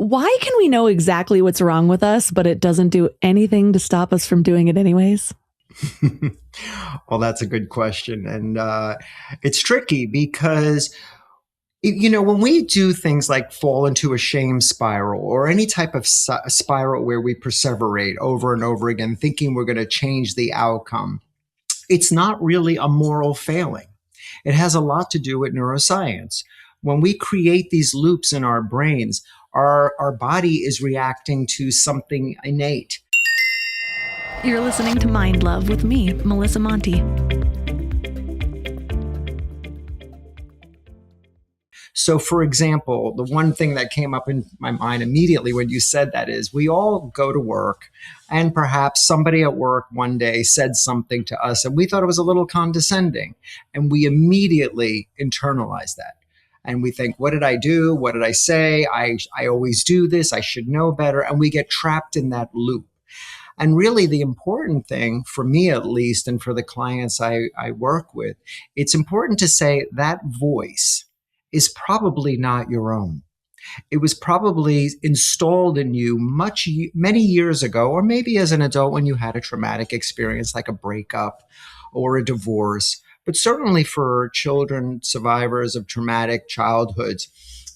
Why can we know exactly what's wrong with us, but it doesn't do anything to stop us from doing it anyways? Well, that's a good question. And it's tricky because, when we do things like fall into a shame spiral or any type of spiral where we perseverate over and over again, thinking we're going to change the outcome, it's not really a moral failing. It has a lot to do with neuroscience. When we create these loops in our brains, our body is reacting to something innate. You're listening to Mind Love with me, Melissa Monte. So, for example, the one thing that came up in my mind immediately when you said that is we all go to work and perhaps somebody at work one day said something to us and we thought it was a little condescending and we immediately internalized that. And we think, what did I do? What did I say? I always do this. I should know better. And we get trapped in that loop. And really the important thing for me, at least, and for the clients I work with, it's important to say that voice is probably not your own. It was probably installed in you many years ago, or maybe as an adult when you had a traumatic experience like a breakup or a divorce. But certainly for children, survivors of traumatic childhoods,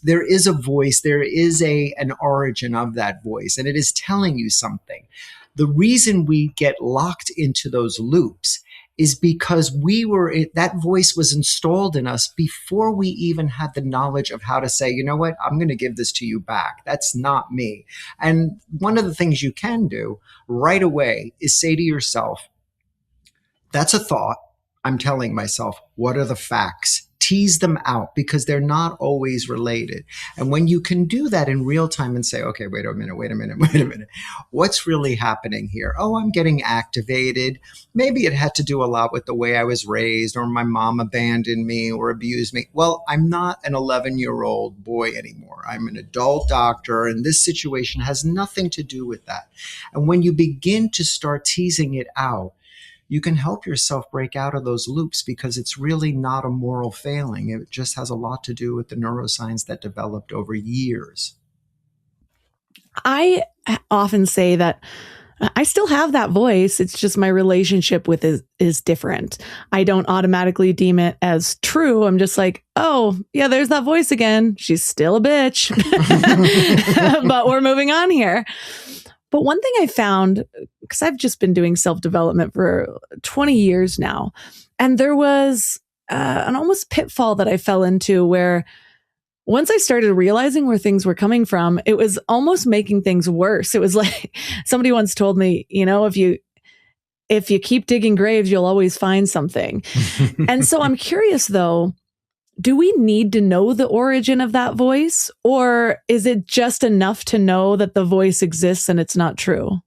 there is a voice, there is an origin of that voice, and it is telling you something. The reason we get locked into those loops is because that voice was installed in us before we even had the knowledge of how to say, you know what, I'm going to give this to you back. That's not me. And one of the things you can do right away is say to yourself, that's a thought. I'm telling myself, what are the facts? Tease them out because they're not always related. And when you can do that in real time and say, okay, wait a minute. What's really happening here? Oh, I'm getting activated. Maybe it had to do a lot with the way I was raised or my mom abandoned me or abused me. Well, I'm not an 11-year-old boy anymore. I'm an adult doctor, and this situation has nothing to do with that. And when you begin to start teasing it out, you can help yourself break out of those loops because it's really not a moral failing. It just has a lot to do with the neuroscience that developed over years. I often say that I still have that voice. It's just my relationship with it is different. I don't automatically deem it as true. I'm just like, oh, yeah, there's that voice again. She's still a bitch, but we're moving on here. But one thing I found, because I've just been doing self-development for 20 years now, and there was an almost pitfall that I fell into where once I started realizing where things were coming from, it was almost making things worse. It was like somebody once told me, if you keep digging graves, you'll always find something. And so I'm curious, though, do we need to know the origin of that voice, or is it just enough to know that the voice exists and it's not true?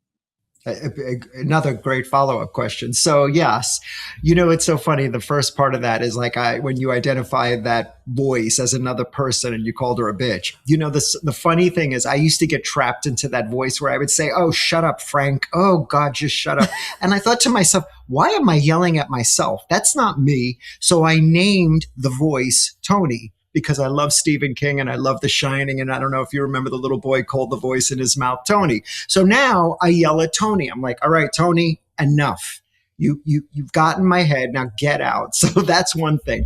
Another great follow-up question. So yes, it's so funny. The first part of that is like when you identify that voice as another person and you called her a bitch. The funny thing is I used to get trapped into that voice where I would say, oh, shut up, Frank. Oh, God, just shut up. And I thought to myself, why am I yelling at myself? That's not me. So I named the voice Tony, because I love Stephen King and I love The Shining. And I don't know if you remember the little boy called the voice in his mouth Tony. So now I yell at Tony. I'm like, all right, Tony, enough. You've gotten my head. Now get out. So that's one thing.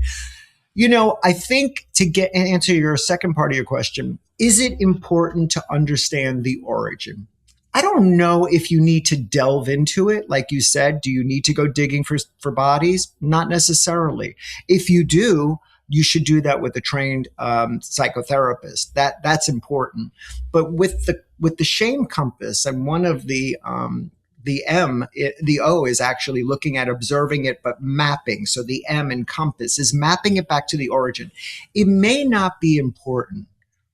I think to answer your second part of your question, is it important to understand the origin? I don't know if you need to delve into it. Like you said, do you need to go digging for bodies? Not necessarily. If you do, you should do that with a trained psychotherapist. That's important. But with the shame compass, and one of the O is actually looking at observing it, but mapping. So the M in compass is mapping it back to the origin. It may not be important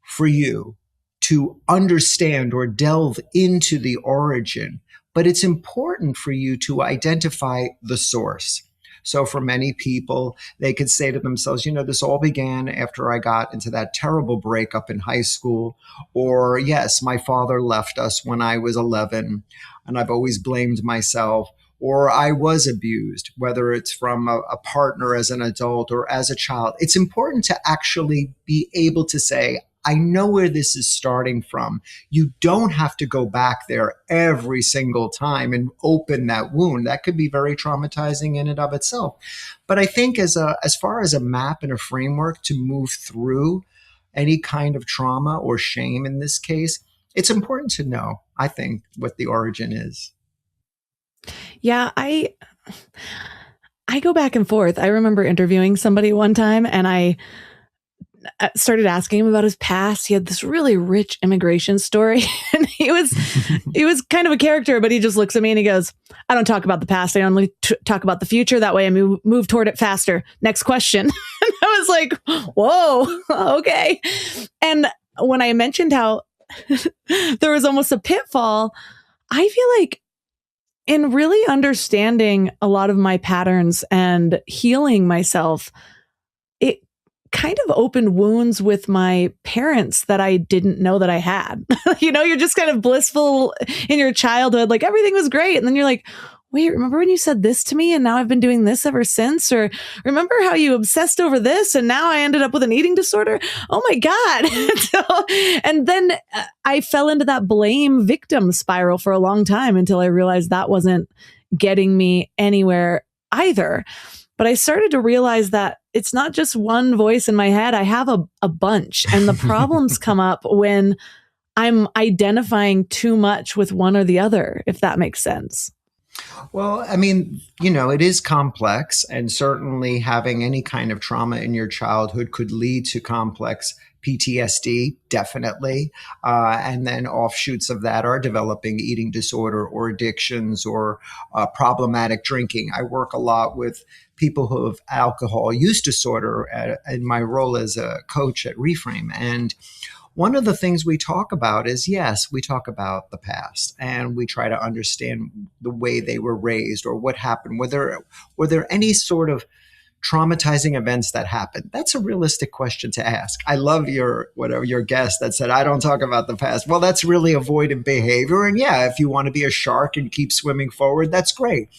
for you to understand or delve into the origin, but it's important for you to identify the source. So for many people, they could say to themselves, this all began after I got into that terrible breakup in high school. Or yes, my father left us when I was 11 and I've always blamed myself. Or I was abused, whether it's from a partner as an adult or as a child. It's important to actually be able to say, I know where this is starting from. You don't have to go back there every single time and open that wound. That could be very traumatizing in and of itself. But I think as far as a map and a framework to move through any kind of trauma or shame in this case, it's important to know, I think, what the origin is. Yeah, I go back and forth. I remember interviewing somebody one time and I started asking him about his past. He had this really rich immigration story and he was kind of a character, but he just looks at me and he goes, I don't talk about the past. I only talk about the future. That way I move toward it faster. Next question. And I was like, whoa, okay. And when I mentioned how there was almost a pitfall, I feel like in really understanding a lot of my patterns and healing myself, it kind of opened wounds with my parents that I didn't know that I had. You're just kind of blissful in your childhood, like everything was great. And then you're like, wait, remember when you said this to me and now I've been doing this ever since? Or remember how you obsessed over this and now I ended up with an eating disorder? Oh my God. And then I fell into that blame victim spiral for a long time until I realized that wasn't getting me anywhere either. But I started to realize that it's not just one voice in my head. I have a bunch. And the problems come up when I'm identifying too much with one or the other, if that makes sense. Well, I mean, it is complex, and certainly having any kind of trauma in your childhood could lead to complex PTSD, definitely. And then offshoots of that are developing eating disorder or addictions or problematic drinking. I work a lot with people who have alcohol use disorder in my role as a coach at Reframe. And one of the things we talk about is, yes, we talk about the past and we try to understand the way they were raised or what happened. Were there any sort of traumatizing events that happened? That's a realistic question to ask. I love your guest that said, I don't talk about the past. Well, that's really avoidant behavior. And yeah, if you want to be a shark and keep swimming forward, that's great.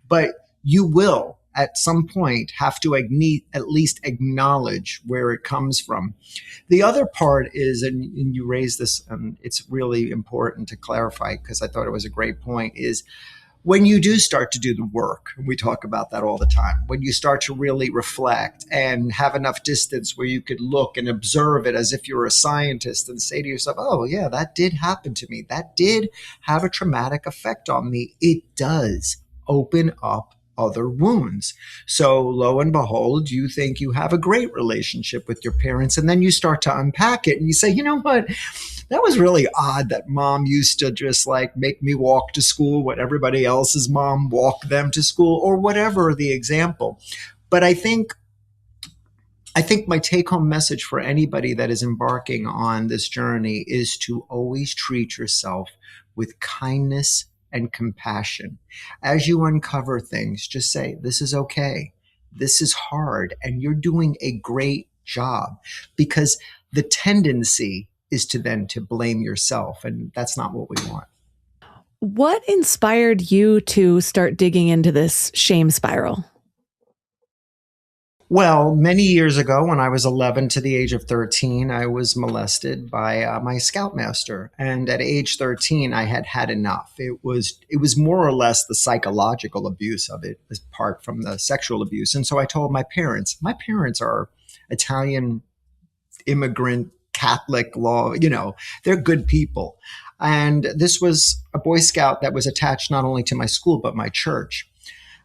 But you will at some point have to at least acknowledge where it comes from. The other part is, and you raised this, it's really important to clarify because I thought it was a great point, is when you do start to do the work, and we talk about that all the time, when you start to really reflect and have enough distance where you could look and observe it as if you're a scientist and say to yourself, oh yeah, that did happen to me. That did have a traumatic effect on me. It does open up other wounds. So lo and behold, you think you have a great relationship with your parents, and then you start to unpack it and you say, you know what? That was really odd that mom used to just like make me walk to school when everybody else's mom walked them to school, or whatever the example. But I think my take-home message for anybody that is embarking on this journey is to always treat yourself with kindness and compassion. As you uncover things, just say, this is okay. This is hard, and you're doing a great job, because the tendency is to blame yourself, and that's not what we want. What inspired you to start digging into this shame spiral? Well, many years ago, when I was 11 to the age of 13, I was molested by my scoutmaster. And at age 13, I had had enough. It was more or less the psychological abuse of it, apart from the sexual abuse. And so I told my parents. My parents are Italian immigrant, Catholic law, they're good people. And this was a Boy Scout that was attached not only to my school, but my church.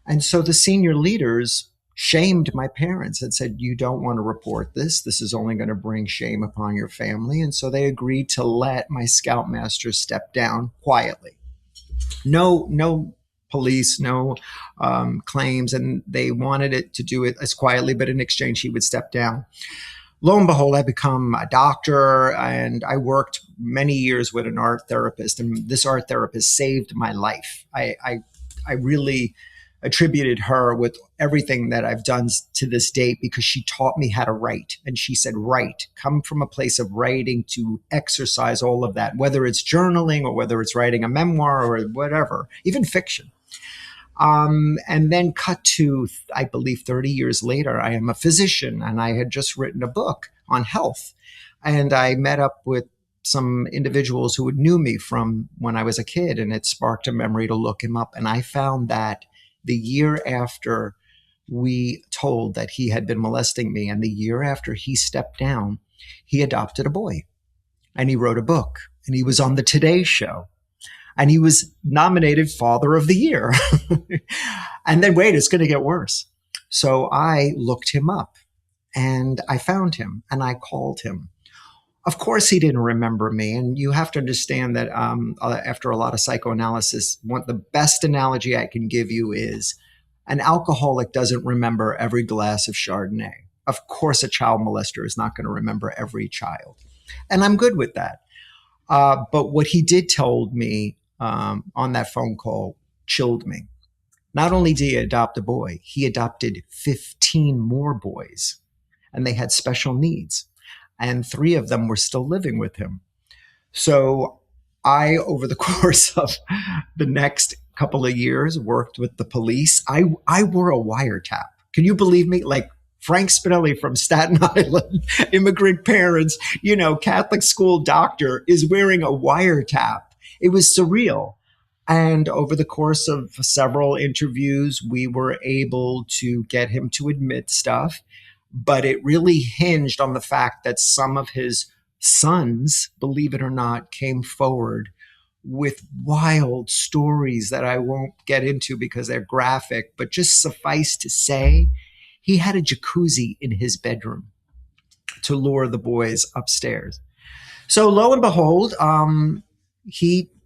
And so the senior leaders shamed my parents and said, you don't want to report this. This is only going to bring shame upon your family. And so they agreed to let my scoutmaster step down quietly. No police, no claims. And they wanted it to do it as quietly, but in exchange, he would step down. Lo and behold, I become a doctor, and I worked many years with an art therapist, and this art therapist saved my life. I really attributed her with everything that I've done to this date, because she taught me how to write. And she said, write, come from a place of writing to exercise all of that, whether it's journaling or whether it's writing a memoir or whatever, even fiction. And then cut to, I believe, 30 years later, I am a physician, and I had just written a book on health. And I met up with some individuals who knew me from when I was a kid, and it sparked a memory to look him up. And I found that the year after we told that he had been molesting me, and the year after he stepped down, he adopted a boy and he wrote a book and he was on the Today Show and he was nominated Father of the Year. And then, wait, it's going to get worse. So I looked him up and I found him and I called him. Of course, he didn't remember me. And you have to understand that after a lot of psychoanalysis, the best analogy I can give you is an alcoholic doesn't remember every glass of Chardonnay. Of course, a child molester is not going to remember every child. And I'm good with that. But what he did told me on that phone call chilled me. Not only did he adopt a boy, he adopted 15 more boys, and they had special needs. And 3 of them were still living with him. So I, over the course of the next couple of years, worked with the police. I wore a wiretap. Can you believe me? Like Frank Spinelli from Staten Island, immigrant parents, Catholic school doctor is wearing a wiretap. It was surreal. And over the course of several interviews, we were able to get him to admit stuff. But it really hinged on the fact that some of his sons, believe it or not, came forward with wild stories that I won't get into because they're graphic, but just suffice to say, he had a jacuzzi in his bedroom to lure the boys upstairs. So lo and behold,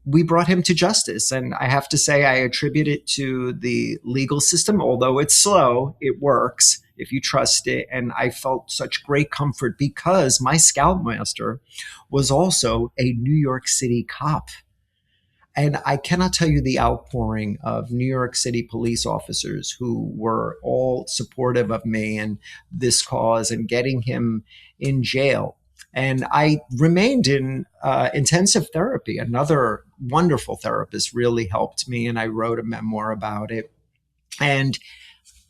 we brought him to justice. And I have to say, I attribute it to the legal system. Although it's slow, it works if you trust it. And I felt such great comfort because my scoutmaster was also a New York City cop. And I cannot tell you the outpouring of New York City police officers who were all supportive of me and this cause and getting him in jail. And I remained in intensive therapy. Another wonderful therapist really helped me, and I wrote a memoir about it. And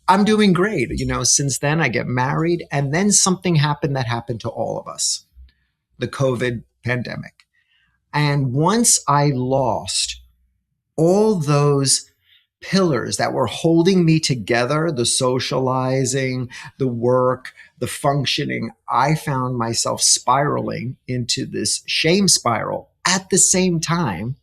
I'm doing great. Since then I get married, and then something happened that happened to all of us, the COVID pandemic. And once I lost all those pillars that were holding me together, the socializing, the work, the functioning, I found myself spiraling into this shame spiral. At the same time,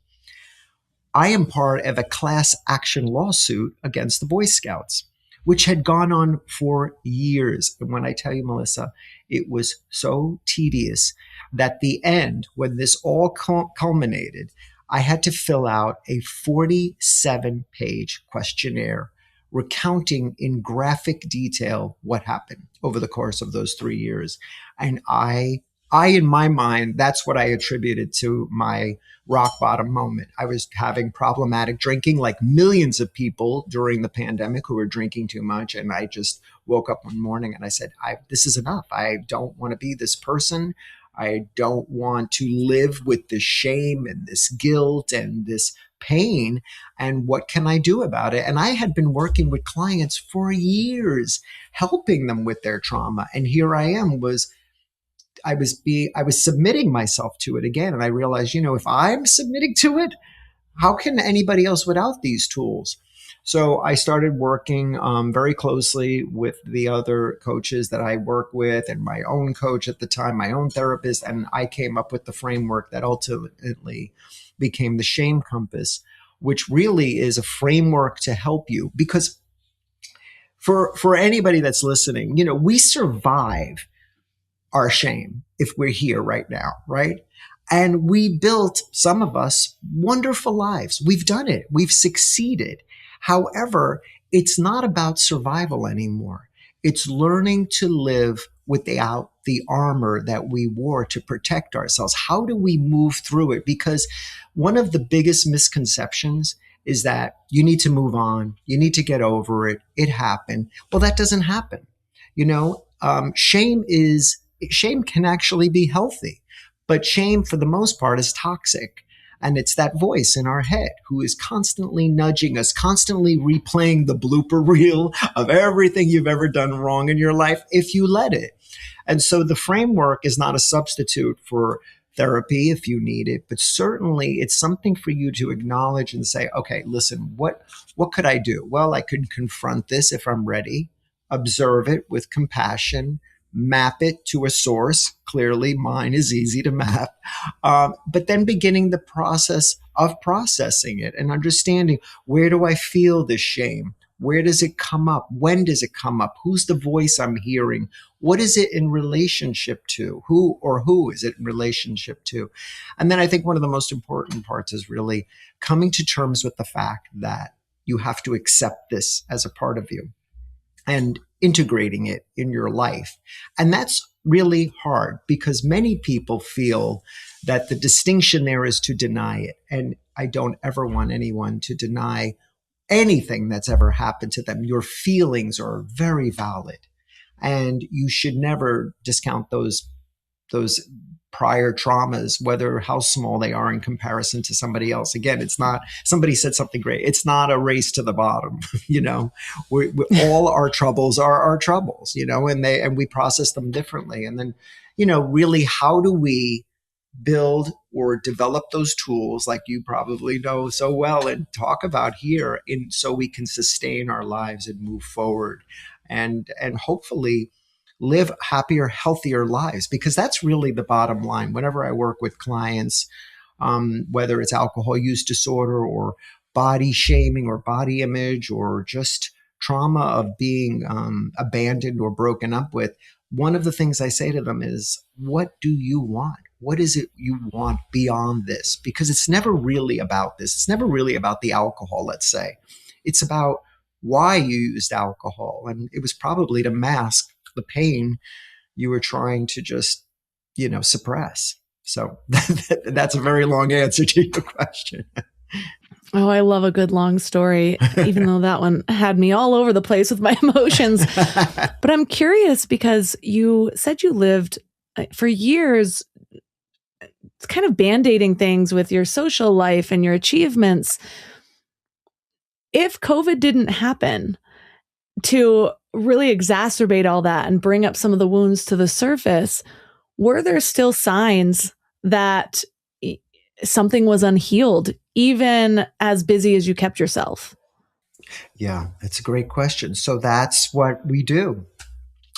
I am part of a class action lawsuit against the Boy Scouts, which had gone on for years. And when I tell you, Melissa, it was so tedious that the end, when this all culminated, I had to fill out a 47-page questionnaire recounting in graphic detail what happened over the course of those 3 years. And I, in my mind, that's what I attributed to my rock bottom moment. I was having problematic drinking like millions of people during the pandemic who were drinking too much. And I just woke up one morning and I said, this is enough. I don't want to be this person. I don't want to live with this shame and this guilt and this pain. And what can I do about it? And I had been working with clients for years, helping them with their trauma. And here I am, I was submitting myself to it again. And I realized, if I'm submitting to it, how can anybody else without these tools? So I started working very closely with the other coaches that I work with and my own coach at the time, my own therapist. And I came up with the framework that ultimately became the Shame Compass, which really is a framework to help you. Because for anybody that's listening, we survive our shame if we're here right now, right? And we built, some of us, wonderful lives. We've done it. We've succeeded. However, it's not about survival anymore. It's learning to live without the armor that we wore to protect ourselves. How do we move through it? Because one of the biggest misconceptions is that you need to move on. You need to get over it. It happened. Well, that doesn't happen. Shame can actually be healthy, but shame for the most part is toxic. And it's that voice in our head who is constantly nudging us, constantly replaying the blooper reel of everything you've ever done wrong in your life if you let it. And so the framework is not a substitute for therapy if you need it, but certainly it's something for you to acknowledge and say, okay, listen, what could I do? Well, I could confront this if I'm ready, observe it with compassion, map it to a source. Clearly, mine is easy to map. But then beginning the process of processing it and understanding, where do I feel this shame? Where does it come up? When does it come up? Who's the voice I'm hearing? What is it in relationship to? Who is it in relationship to? And then I think one of the most important parts is really coming to terms with the fact that you have to accept this as a part of you and integrating it in your life. And that's really hard because many people feel that the distinction there is to deny it. And I don't ever want anyone to deny anything that's ever happened to them. Your feelings are very valid, and you should never discount those prior traumas, whether how small they are in comparison to somebody else. Again, it's not, somebody said something great. It's not a race to the bottom. We all our troubles are our troubles, and we process them differently. And then, really, how do we build or develop those tools like you probably know so well and talk about here so we can sustain our lives and move forward and hopefully live happier, healthier lives, because that's really the bottom line. Whenever I work with clients, whether it's alcohol use disorder or body shaming or body image or just trauma of being abandoned or broken up with, one of the things I say to them is, what do you want? What is it you want beyond this? Because it's never really about this. It's never really about the alcohol, let's say. It's about why you used alcohol. And it was probably to mask the pain you were trying to just, suppress. So that's a very long answer to your question. Oh, I love a good long story, even though that one had me all over the place with my emotions. But I'm curious because you said you lived for years kind of band-aiding things with your social life and your achievements. If COVID didn't happen to really exacerbate all that and bring up some of the wounds to the surface, were there still signs that something was unhealed, even as busy as you kept yourself? Yeah, that's a great question. So that's what we do.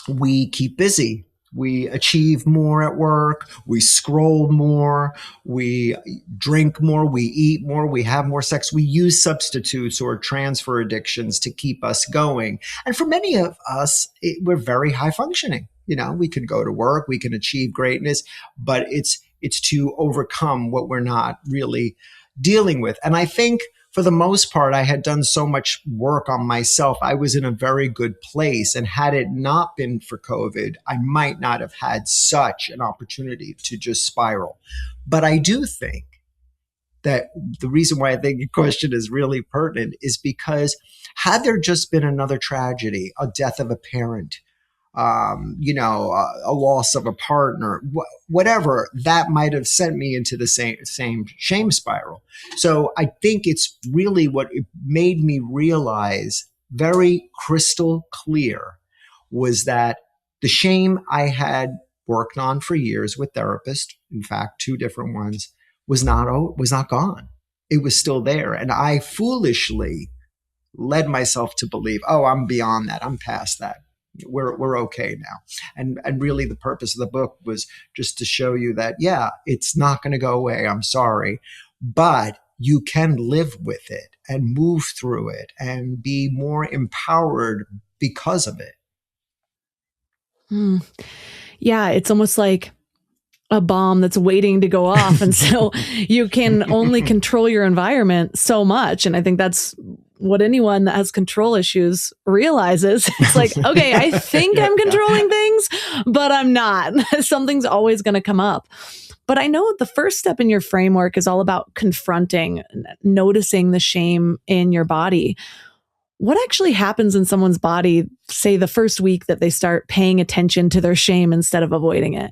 We keep busy. We achieve more at work. We scroll more. We drink more. We eat more. We have more sex. We use substitutes or transfer addictions to keep us going. And for many of us, we're very high functioning. We can go to work. We can achieve greatness, but it's to overcome what we're not really dealing with. And I think for the most part, I had done so much work on myself. I was in a very good place. And had it not been for COVID, I might not have had such an opportunity to just spiral. But I do think that the reason why I think your question is really pertinent is because had there just been another tragedy, a death of a parent, a loss of a partner, whatever, that might have sent me into the same shame spiral. So I think it's really what it made me realize very crystal clear was that the shame I had worked on for years with therapists, in fact, 2 different ones, was not gone. It was still there. And I foolishly led myself to believe, oh, I'm beyond that. I'm past that. We're okay now. And really the purpose of the book was just to show you that, yeah, it's not going to go away. I'm sorry, but you can live with it and move through it and be more empowered because of it. Yeah, it's almost like a bomb that's waiting to go off. And so you can only control your environment so much. And I think that's what anyone that has control issues realizes. It's like, okay, I think I'm controlling things, but I'm not. Something's always going to come up. But I know the first step in your framework is all about confronting, noticing the shame in your body. What actually happens in someone's body, say the first week that they start paying attention to their shame instead of avoiding it?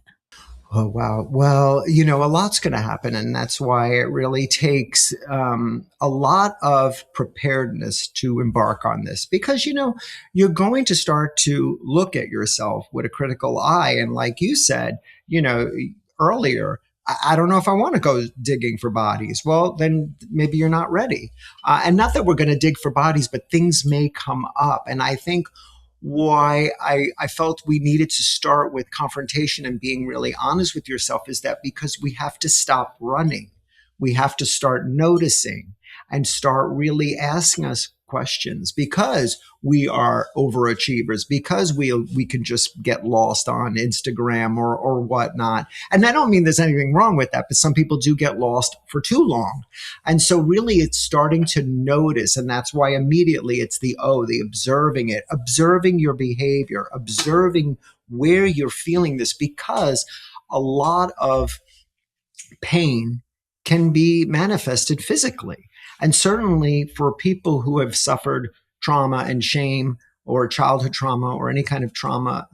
Oh, wow. Well, you know, a lot's going to happen. And that's why it really takes a lot of preparedness to embark on this because, you know, you're going to start to look at yourself with a critical eye. And like you said, you know, earlier, I don't know if I want to go digging for bodies. Well, then maybe you're not ready. And not that we're going to dig for bodies, but things may come up. And I think why I felt we needed to start with confrontation and being really honest with yourself is that because we have to stop running. We have to start noticing and start really asking us questions because we are overachievers, because we can just get lost on Instagram or whatnot. And I don't mean there's anything wrong with that, but some people do get lost for too long. And so really it's starting to notice. And that's why immediately it's the observing it, observing your behavior, observing where you're feeling this, because a lot of pain can be manifested physically. And certainly for people who have suffered trauma and shame or childhood trauma or any kind of trauma,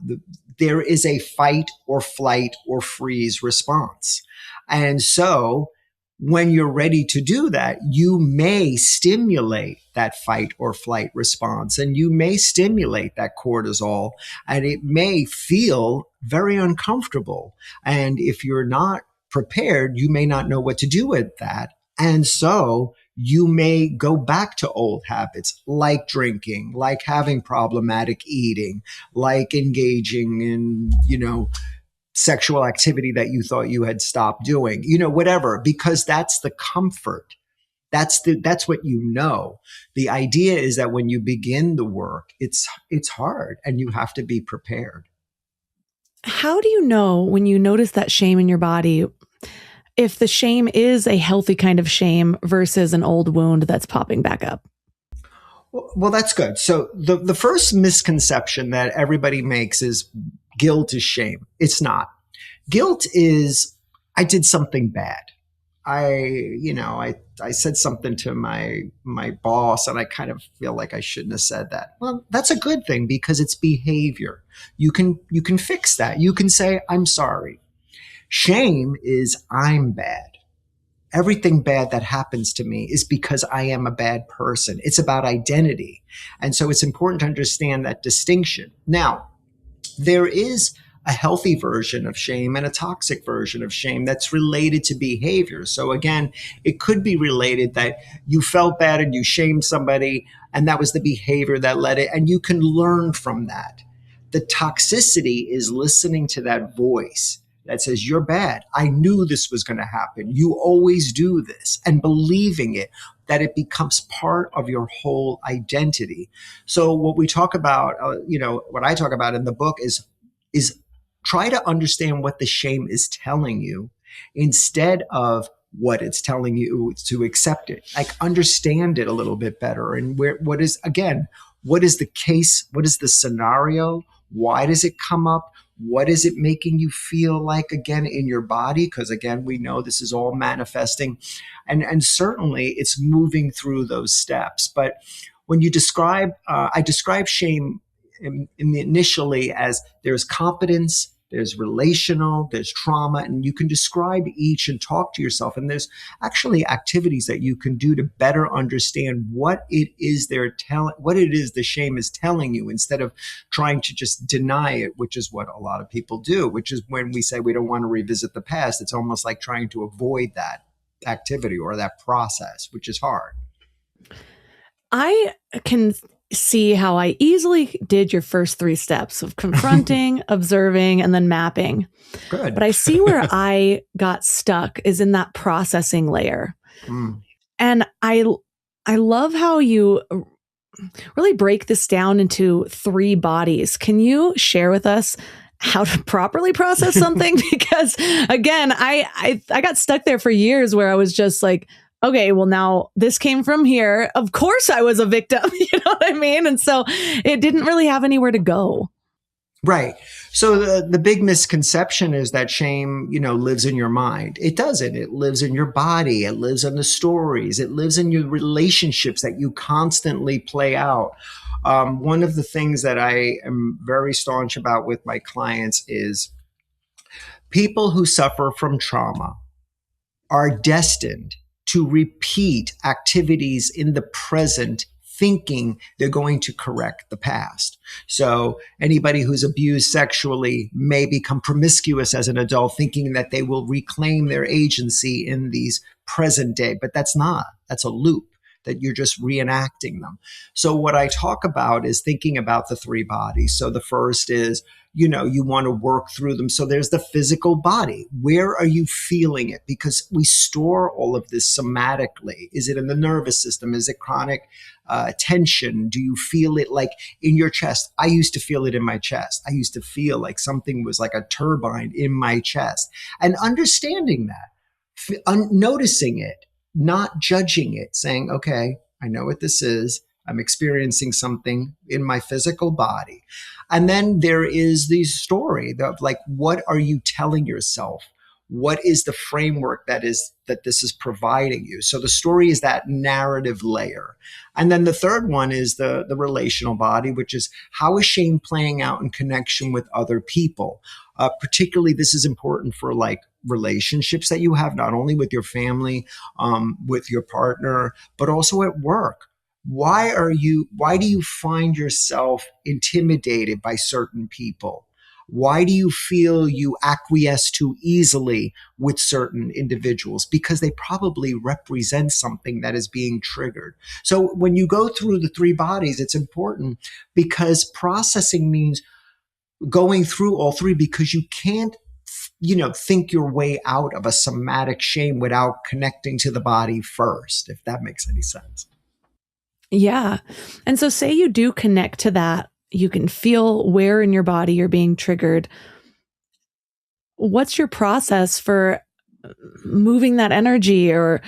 there is a fight or flight or freeze response. And so when you're ready to do that, you may stimulate that fight or flight response and you may stimulate that cortisol and it may feel very uncomfortable. And if you're not prepared, you may not know what to do with that. And so you may go back to old habits like drinking, like having problematic eating, like engaging in, you know, sexual activity that you thought you had stopped doing, you know, whatever, because that's the comfort. That's what you know. The idea is that when you begin the work, it's hard and you have to be prepared. How do you know when you notice that shame in your body if the shame is a healthy kind of shame versus an old wound that's popping back up? Well, that's good. So the first misconception that everybody makes is guilt is shame. It's not. Guilt is I did something bad. I said something to my boss and I kind of feel like I shouldn't have said that. Well, that's a good thing because it's behavior. You can fix that. You can say, I'm sorry. Shame is I'm bad. Everything bad that happens to me is because I am a bad person. It's about identity. And so it's important to understand that distinction. Now, there is a healthy version of shame and a toxic version of shame that's related to behavior. So again, it could be related that you felt bad and you shamed somebody and that was the behavior that led it. And you can learn from that. The toxicity is listening to that voice that says, you're bad. I knew this was going to happen. You always do this, and believing it, that it becomes part of your whole identity. So what we talk about, what I talk about in the book is try to understand what the shame is telling you instead of what it's telling you to accept it. Like understand it a little bit better. And what is the case? What is the scenario? Why does it come up? What is it making you feel like again in your body? Because again, we know this is all manifesting. And certainly it's moving through those steps. But when you I describe shame initially as there's competence, there's relational, there's trauma, and you can describe each and talk to yourself. And there's actually activities that you can do to better understand what it is the shame is telling you instead of trying to just deny it, which is what a lot of people do, which is when we say we don't want to revisit the past, it's almost like trying to avoid that activity or that process, which is hard. I can see how I easily did your first three steps of confronting, observing, and then mapping. Good. But I see where I got stuck is in that processing layer. And I love how you really break this down into three bodies. Can you share with us how to properly process something? Because again, I got stuck there for years where I was just like, okay, well now this came from here. Of course I was a victim, you know what I mean? And so it didn't really have anywhere to go. Right. So the big misconception is that shame, lives in your mind. It doesn't. It lives in your body. It lives in the stories. It lives in your relationships that you constantly play out. One of the things that I am very staunch about with my clients is People who suffer from trauma are destined to repeat activities in the present, thinking they're going to correct the past. So anybody who's abused sexually may become promiscuous as an adult, thinking that they will reclaim their agency in these present day, but that's a loop that you're just reenacting them. So what I talk about is thinking about the three bodies. So the first is, you want to work through them. So there's the physical body. Where are you feeling it? Because we store all of this somatically. Is it in the nervous system? Is it chronic tension? Do you feel it like in your chest? I used to feel it in my chest. I used to feel like something was like a turbine in my chest. And understanding that, noticing it, not judging it, saying, okay, I know what this is. I'm experiencing something in my physical body. And then there is the story of like, what are you telling yourself? What is the framework that this is providing you? So the story is that narrative layer. And then the third one is the relational body, which is how is shame playing out in connection with other people? Particularly, this is important for like relationships that you have, not only with your family, with your partner, but also at work. Why do you find yourself intimidated by certain people? Why do you feel you acquiesce too easily with certain individuals? Because they probably represent something that is being triggered. So when you go through the three bodies, it's important because processing means going through all three, because you can't think your way out of a somatic shame without connecting to the body first, if that makes any sense. Yeah. And so say you do connect to that, you can feel where in your body you're being triggered. What's your process for moving that energy, or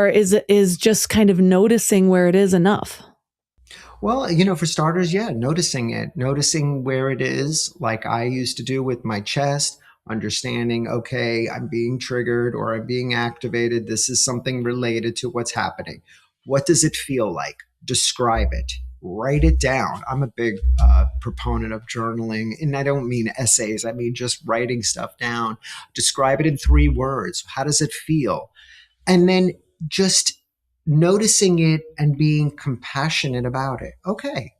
is just kind of noticing where it is enough? Well, for starters, yeah, noticing it, noticing where it is, like I used to do with my chest, understanding, okay, I'm being triggered or I'm being activated. This is something related to what's happening. What does it feel like? Describe it. Write it down. I'm a big proponent of journaling, and I don't mean essays. I mean just writing stuff down. Describe it in 3 words. How does it feel? And then just noticing it and being compassionate about it. Okay,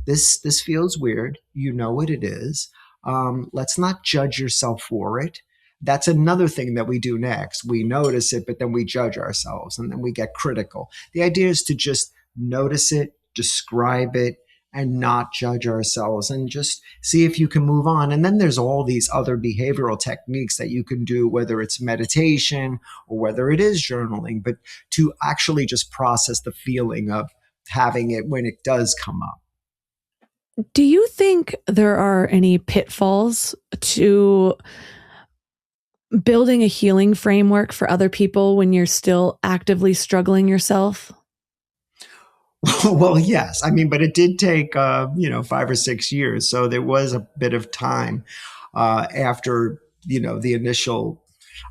this feels weird. You know what it is. Let's not judge yourself for it. That's another thing that we do next. We notice it, but then we judge ourselves and then we get critical. The idea is to just notice it, describe it, and not judge ourselves and just see if you can move on. And then there's all these other behavioral techniques that you can do, whether it's meditation or whether it is journaling, but to actually just process the feeling of having it when it does come up. Do you think there are any pitfalls to building a healing framework for other people when you're still actively struggling yourself? Well, yes. I mean, but it did take, 5 or 6 years. So there was a bit of time after, the initial,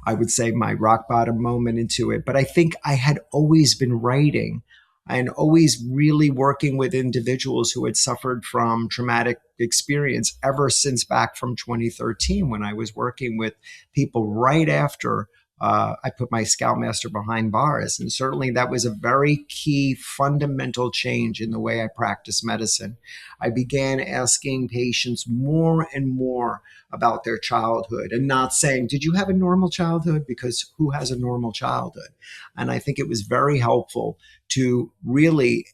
I would say, my rock bottom moment into it. But I think I had always been writing and always really working with individuals who had suffered from traumatic experience ever since back from 2013, when I was working with people right after I put my Scoutmaster behind bars. And certainly that was a very key fundamental change in the way I practice medicine. I began asking patients more and more about their childhood and not saying, did you have a normal childhood? Because who has a normal childhood? And I think it was very helpful to really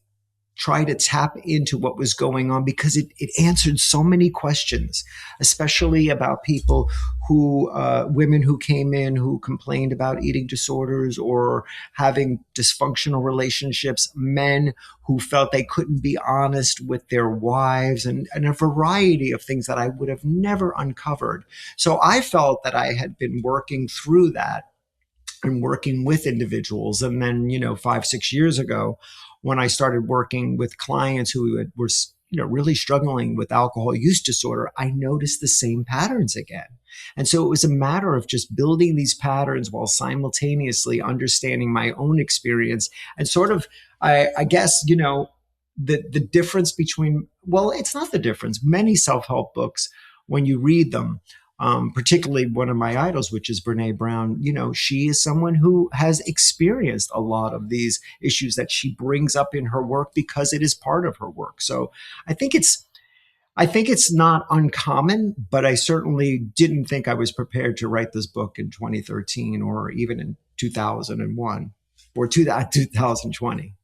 try to tap into what was going on, because it answered so many questions, especially about people who, women who came in who complained about eating disorders or having dysfunctional relationships, men who felt they couldn't be honest with their wives, and a variety of things that I would have never uncovered. So I felt that I had been working through that and working with individuals. And then, 5, 6 years ago, when I started working with clients who were, really struggling with alcohol use disorder, I noticed the same patterns again. And so it was a matter of just building these patterns while simultaneously understanding my own experience and sort of, I guess, the difference between, well, it's not the difference. Many self-help books, when you read them, particularly one of my idols, which is Brene Brown. She is someone who has experienced a lot of these issues that she brings up in her work because it is part of her work. So I think it's not uncommon, but I certainly didn't think I was prepared to write this book in 2013 or even in 2001 or 2020.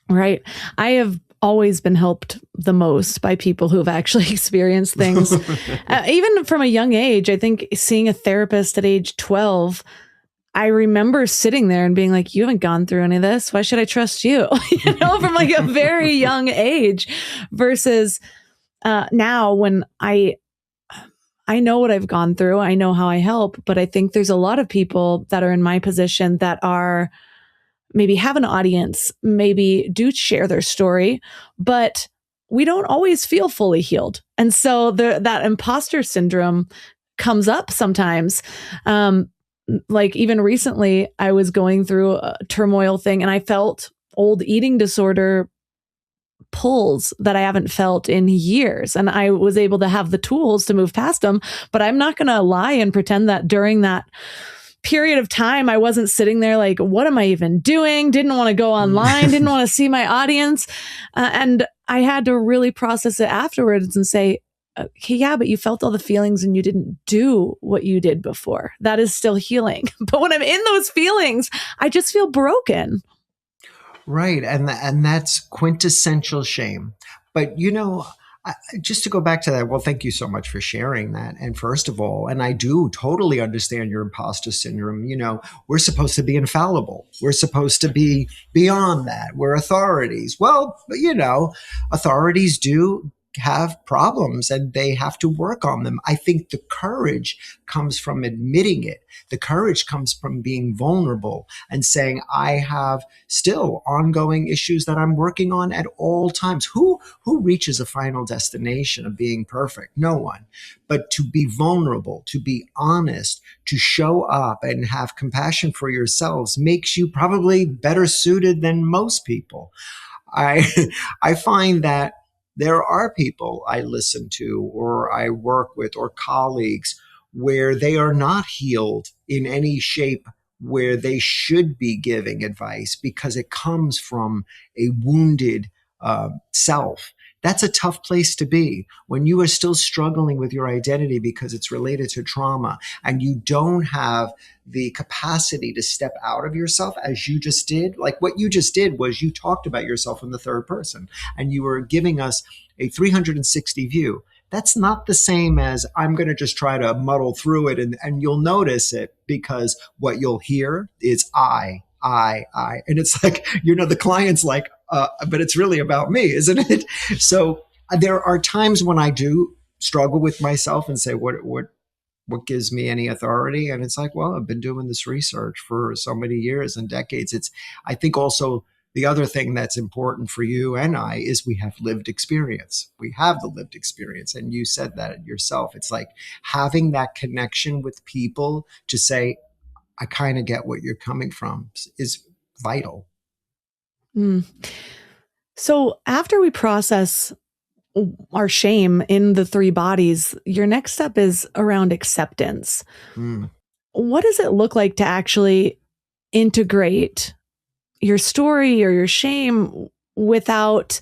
Right. I have always been helped the most by people who have actually experienced things. Even from a young age, I think seeing a therapist at age 12, I remember sitting there and being like, you haven't gone through any of this. Why should I trust you? From like a very young age versus now when I know what I've gone through. I know how I help, but I think there's a lot of people that are in my position that are maybe have an audience, maybe do share their story, but we don't always feel fully healed. And so that imposter syndrome comes up sometimes. Like even recently, I was going through a turmoil thing and I felt old eating disorder pulls that I haven't felt in years. And I was able to have the tools to move past them. But I'm not going to lie and pretend that during that period of time, I wasn't sitting there like, what am I even doing? Didn't want to go online, didn't want to see my audience. And I had to really process it afterwards and say, okay, yeah, but you felt all the feelings and you didn't do what you did before. That is still healing. But when I'm in those feelings, I just feel broken. Right. And that's quintessential shame. But, just to go back to that, well, thank you so much for sharing that. And first of all, and I do totally understand your imposter syndrome. We're supposed to be infallible. We're supposed to be beyond that. We're authorities. Well, authorities do have problems and they have to work on them. I think the courage comes from admitting it. The courage comes from being vulnerable and saying, I have still ongoing issues that I'm working on at all times. Who reaches a final destination of being perfect? No one. But to be vulnerable, to be honest, to show up and have compassion for yourselves makes you probably better suited than most people. I find that there are people I listen to or I work with or colleagues where they are not healed in any shape where they should be giving advice because it comes from a wounded self. That's a tough place to be when you are still struggling with your identity because it's related to trauma and you don't have the capacity to step out of yourself as you just did. Like what you just did was you talked about yourself in the third person and you were giving us a 360 view. That's not the same as I'm going to just try to muddle through it and you'll notice it because what you'll hear is I. And it's like, the client's like, but it's really about me, isn't it? So there are times when I do struggle with myself and say, what gives me any authority? And it's like, well, I've been doing this research for so many years and decades. I think also the other thing that's important for you and I is we have lived experience. We have the lived experience. And you said that yourself. It's like having that connection with people to say, I kind of get what you're coming from is vital. Mm. So after we process our shame in the three bodies, your next step is around acceptance. What does it look like to actually integrate your story or your shame without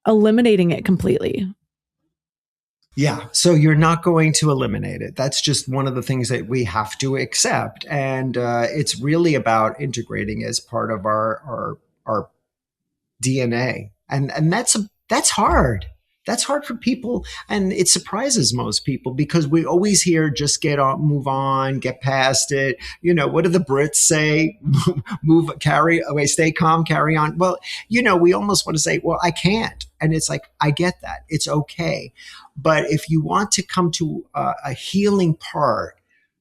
eliminating it completely? Yeah. So you're not going to eliminate it. That's just one of the things that we have to accept. And it's really about integrating as part of our DNA. And that's hard. That's hard for people. And it surprises most people because we always hear just get on, move on, get past it. What do the Brits say? Stay calm, carry on. Well, we almost want to say, well, I can't. And it's like, I get that. It's okay. But if you want to come to a healing part,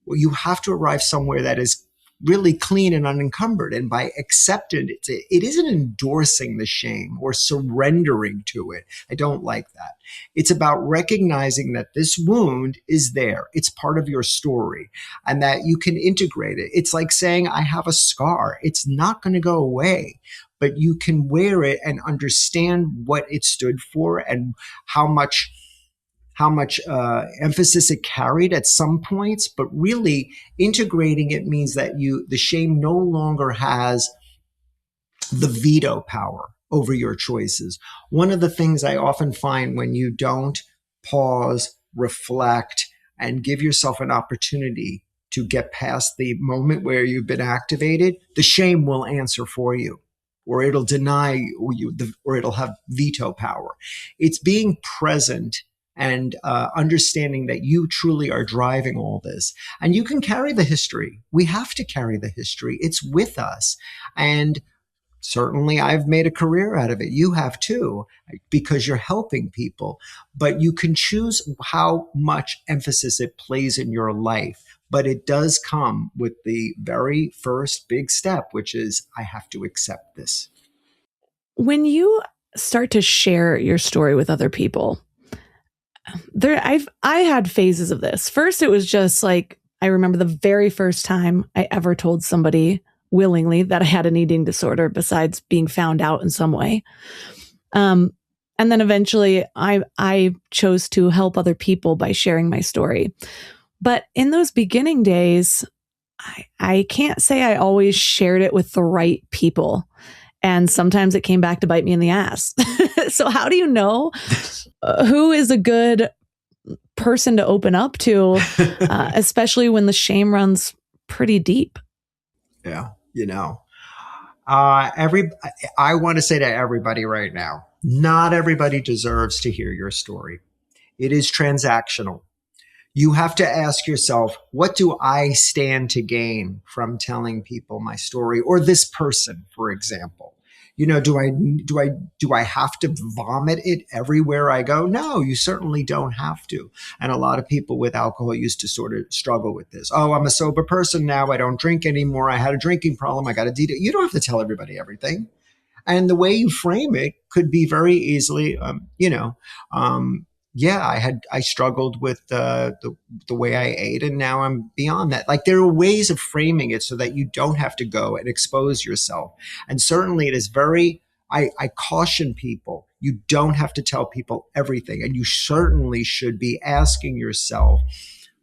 well, you have to arrive somewhere that is really clean and unencumbered. And by accepting it, it isn't endorsing the shame or surrendering to it. I don't like that. It's about recognizing that this wound is there. It's part of your story and that you can integrate it. It's like saying, I have a scar. It's not going to go away, but you can wear it and understand what it stood for and how much how much emphasis it carried at some points, but really integrating it means that the shame no longer has the veto power over your choices. One of the things I often find when you don't pause, reflect, and give yourself an opportunity to get past the moment where you've been activated, the shame will answer for you, or it'll deny you, or it'll have veto power. It's being present and understanding that you truly are driving all this. And you can carry the history. We have to carry the history. It's with us. And certainly I've made a career out of it. You have too, because you're helping people. But you can choose how much emphasis it plays in your life. But it does come with the very first big step, which is I have to accept this. When you start to share your story with other people, I had phases of this. First, it was just like, I remember the very first time I ever told somebody willingly that I had an eating disorder, besides being found out in some way. And then eventually I chose to help other people by sharing my story. But in those beginning days, I can't say I always shared it with the right people. And sometimes it came back to bite me in the ass. So how do you know who is a good person to open up to, especially when the shame runs pretty deep? Yeah. I want to say to everybody right now, not everybody deserves to hear your story. It is transactional. You have to ask yourself, what do I stand to gain from telling people my story, or this person, for example? Do I have to vomit it everywhere I go? No, you certainly don't have to. And a lot of people with alcohol used to sort of struggle with this. Oh, I'm a sober person now. I don't drink anymore. I had a drinking problem. I got a detox. You don't have to tell everybody everything. And the way you frame it could be very easily, I struggled with the way I ate, and now I'm beyond that. Like, there are ways of framing it so that you don't have to go and expose yourself. And certainly it is I caution people, you don't have to tell people everything. And you certainly should be asking yourself,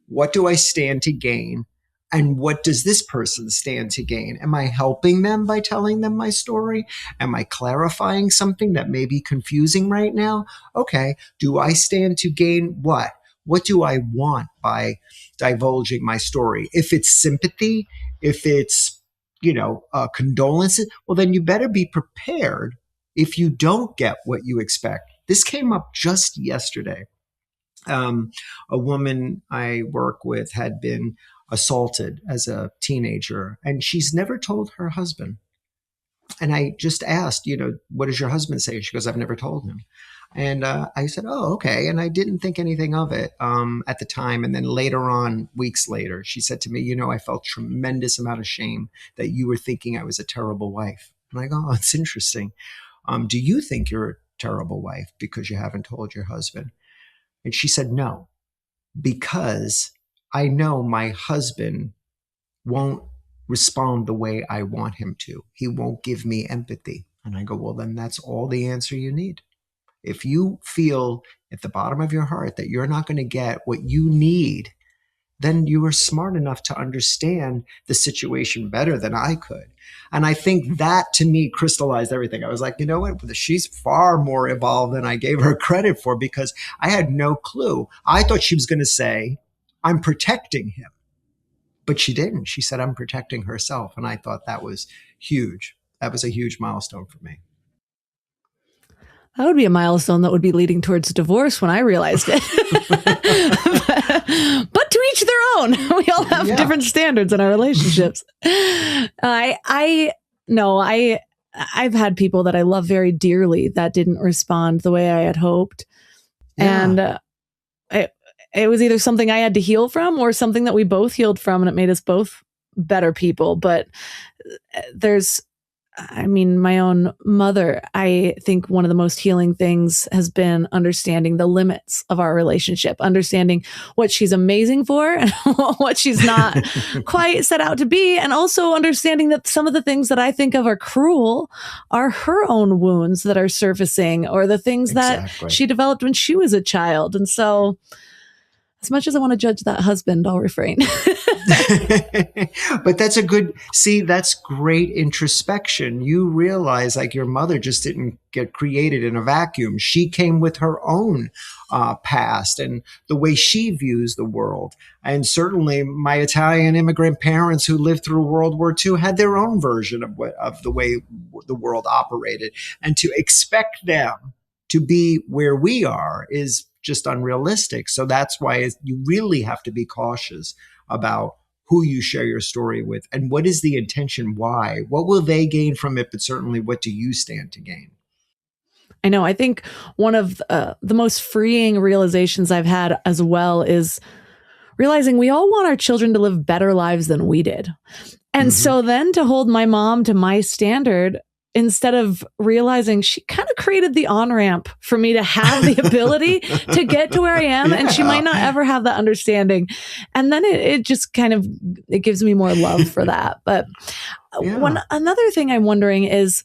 what do I stand to gain? And what does this person stand to gain? Am I helping them by telling them my story? Am I clarifying something that may be confusing right now? Okay. Do I stand to gain what? What do I want by divulging my story? If it's sympathy, if it's, condolences, well, then you better be prepared if you don't get what you expect. This came up just yesterday. A woman I work with had been assaulted as a teenager, and she's never told her husband. And I just asked, what does your husband say? She goes, I've never told him. And I said, oh, okay. And I didn't think anything of it at the time. And then later on, weeks later, she said to me, I felt tremendous amount of shame that you were thinking I was a terrible wife. And I go, oh, it's interesting. Do you think you're a terrible wife because you haven't told your husband? And she said, no, because I know my husband won't respond the way I want him to. He won't give me empathy. And I go, well, then that's all the answer you need. If you feel at the bottom of your heart that you're not going to get what you need, then you were smart enough to understand the situation better than I could. And I think that, to me, crystallized everything. I was like, you know what? She's far more evolved than I gave her credit for, because I had no clue. I thought she was going to say, I'm protecting him. But she didn't. She said, I'm protecting herself. And I thought that was huge. That was a huge milestone for me. That would be a milestone that would be leading towards divorce when I realized it. But to each their own. We all have different standards in our relationships. I've had people that I love very dearly that didn't respond the way I had hoped. Yeah. And it was either something I had to heal from or something that we both healed from, and it made us both better people. But I mean, my own mother, I think one of the most healing things has been understanding the limits of our relationship, understanding what she's amazing for and what she's not quite set out to be. And also understanding that some of the things that I think of are cruel are her own wounds that are surfacing or the things that Exactly. she developed when she was a child. And so, as much as I want to judge that husband, I'll refrain. But that's great introspection. You realize like your mother just didn't get created in a vacuum. She came with her own past and the way she views the world. And certainly my Italian immigrant parents who lived through World War II had their own version of the way the world operated. And to expect them to be where we are is just unrealistic. So that's why you really have to be cautious about who you share your story with and what is the intention, why, what will they gain from it, but certainly what do you stand to gain? I know. I think one of the most freeing realizations I've had as well is realizing we all want our children to live better lives than we did. And so then to hold my mom to my standard, instead of realizing she kind of created the on-ramp for me to have the ability to get to where I am. And she might not ever have that understanding. And then it just kind of, it gives me more love for that. But another thing I'm wondering is,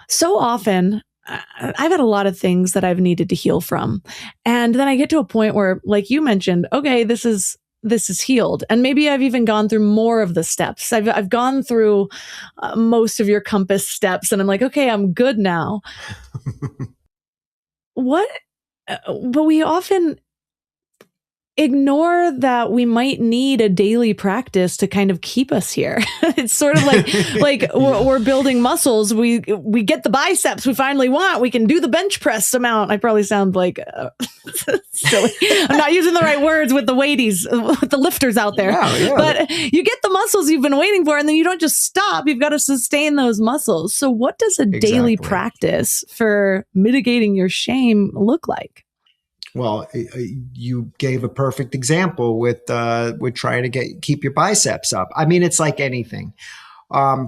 so often I've had a lot of things that I've needed to heal from. And then I get to a point where, like you mentioned, okay, this is healed. And maybe I've even gone through more of the steps. I've gone through most of your compass steps and I'm like, okay, I'm good now. But we often ignore that we might need a daily practice to kind of keep us here. It's sort of like we're building muscles. We get the biceps we finally want. We can do the bench press amount. I probably sound like silly. I'm not using the right words with the weighties, with the lifters out there. Yeah. But you get the muscles you've been waiting for, and then you don't just stop. You've got to sustain those muscles. So what does a daily practice for mitigating your shame look like? Well, you gave a perfect example with trying to keep your biceps up. I mean, it's like anything.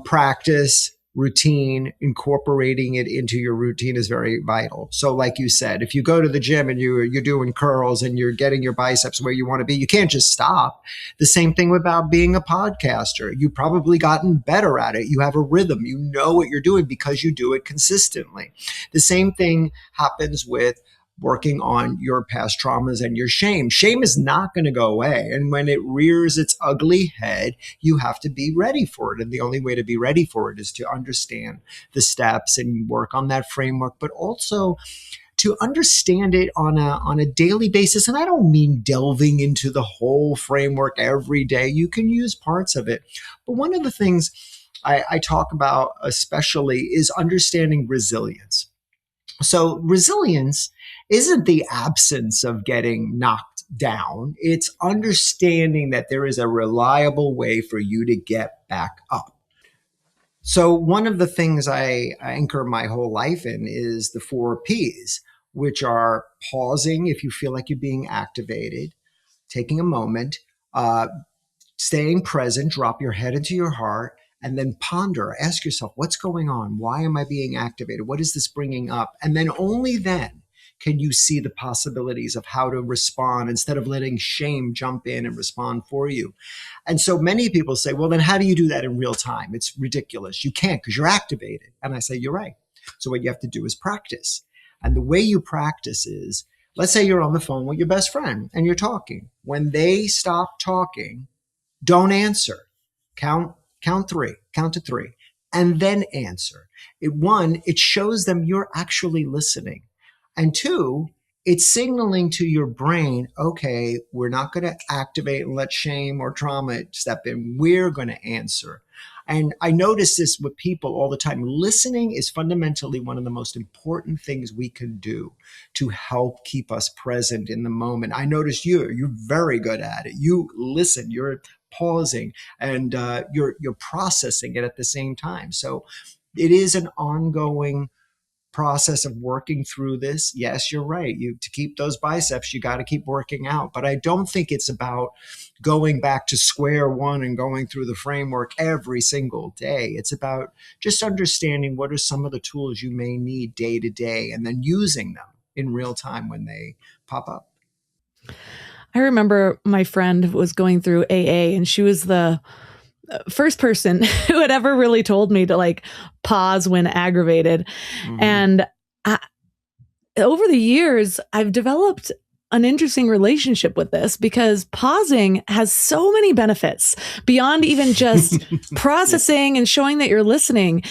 Practice, routine, incorporating it into your routine is very vital. So like you said, if you go to the gym and you're doing curls and you're getting your biceps where you want to be, you can't just stop. The same thing about being a podcaster. You've probably gotten better at it. You have a rhythm. You know what you're doing because you do it consistently. The same thing happens with working on your past traumas and your shame. Shame is not going to go away. And when it rears its ugly head, you have to be ready for it. And the only way to be ready for it is to understand the steps and work on that framework, but also to understand it on a daily basis. And I don't mean delving into the whole framework every day. You can use parts of it. But one of the things I talk about especially is understanding resilience. So resilience isn't the absence of getting knocked down. It's understanding that there is a reliable way for you to get back up. So one of the things I anchor my whole life in is the 4 Ps, which are pausing if you feel like you're being activated, taking a moment, staying present, drop your head into your heart, and then ponder, ask yourself, what's going on? Why am I being activated? What is this bringing up? And then only then can you see the possibilities of how to respond instead of letting shame jump in and respond for you. And so many people say, well, then how do you do that in real time? It's ridiculous. You can't because you're activated. And I say, you're right. So what you have to do is practice. And the way you practice is, let's say you're on the phone with your best friend and you're talking. When they stop talking, don't answer. Count to three, and then answer. It shows them you're actually listening. And 2, it's signaling to your brain, okay, we're not going to activate and let shame or trauma step in. We're going to answer. And I notice this with people all the time. Listening is fundamentally one of the most important things we can do to help keep us present in the moment. I notice you're very good at it. You listen, you're pausing, and you're processing it at the same time. So it is an ongoing process of working through this, yes, you're right. To keep those biceps, you got to keep working out. But I don't think it's about going back to square one and going through the framework every single day. It's about just understanding what are some of the tools you may need day to day and then using them in real time when they pop up. I remember my friend was going through AA, and she was the first person who had ever really told me to like pause when aggravated. Mm-hmm. And over the years, I've developed an interesting relationship with this because pausing has so many benefits beyond even just processing and showing that you're listening.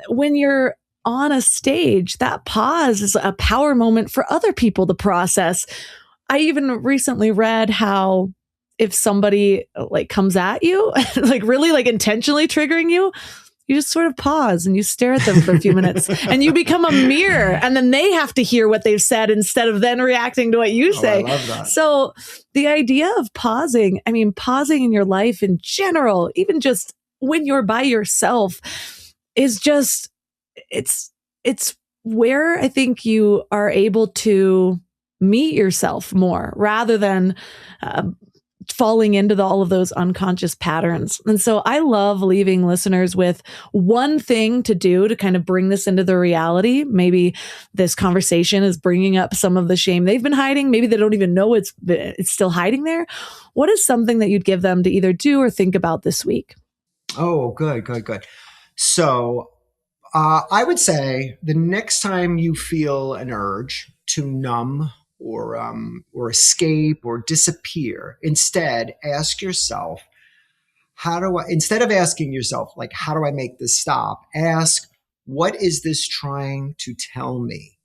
When you're on a stage, that pause is a power moment for other people to process. I even recently read how if somebody like comes at you, like really like intentionally triggering you, you just sort of pause and you stare at them for a few minutes and you become a mirror, and then they have to hear what they've said instead of then reacting to what you say. I love that. So the idea of pausing, I mean, pausing in your life in general, even just when you're by yourself, is just, it's where I think you are able to meet yourself more rather than falling into all of those unconscious patterns. And so I love leaving listeners with one thing to do to kind of bring this into the reality. Maybe this conversation is bringing up some of the shame they've been hiding. Maybe they don't even know it's still hiding there. What is something that you'd give them to either do or think about this week? Oh, good. So I would say the next time you feel an urge to numb or escape or disappear, instead ask yourself, instead of asking yourself, like, how do I make this stop? Ask, what is this trying to tell me?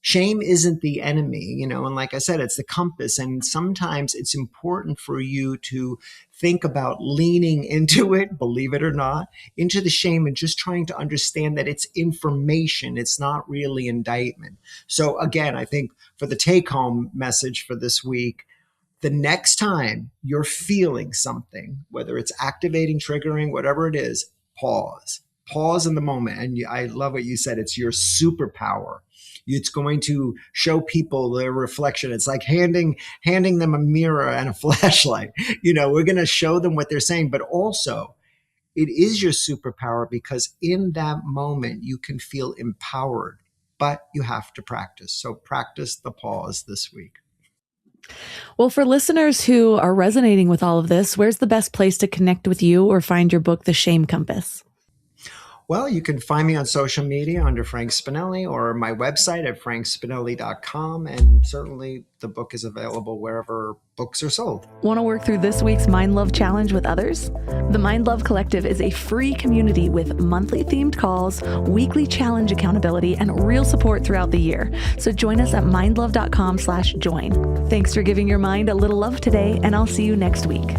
Shame isn't the enemy, and like I said, it's the compass. And sometimes it's important for you to think about leaning into it, believe it or not, into the shame and just trying to understand that it's information. It's not really indictment. So again, I think for the take-home message for this week, the next time you're feeling something, whether it's activating, triggering, whatever it is, pause in the moment. And I love what you said. It's your superpower. It's going to show people their reflection. It's like handing them a mirror and a flashlight. We're going to show them what they're saying, but also it is your superpower because in that moment you can feel empowered, but you have to practice. So practice the pause this week. Well, for listeners who are resonating with all of this, where's the best place to connect with you or find your book, The Shame Compass? Well, you can find me on social media under Frank Spinelli or my website at frankspinelli.com. And certainly the book is available wherever books are sold. Want to work through this week's Mind Love Challenge with others? The Mind Love Collective is a free community with monthly themed calls, weekly challenge accountability, and real support throughout the year. So join us at mindlove.com/join. Thanks for giving your mind a little love today, and I'll see you next week.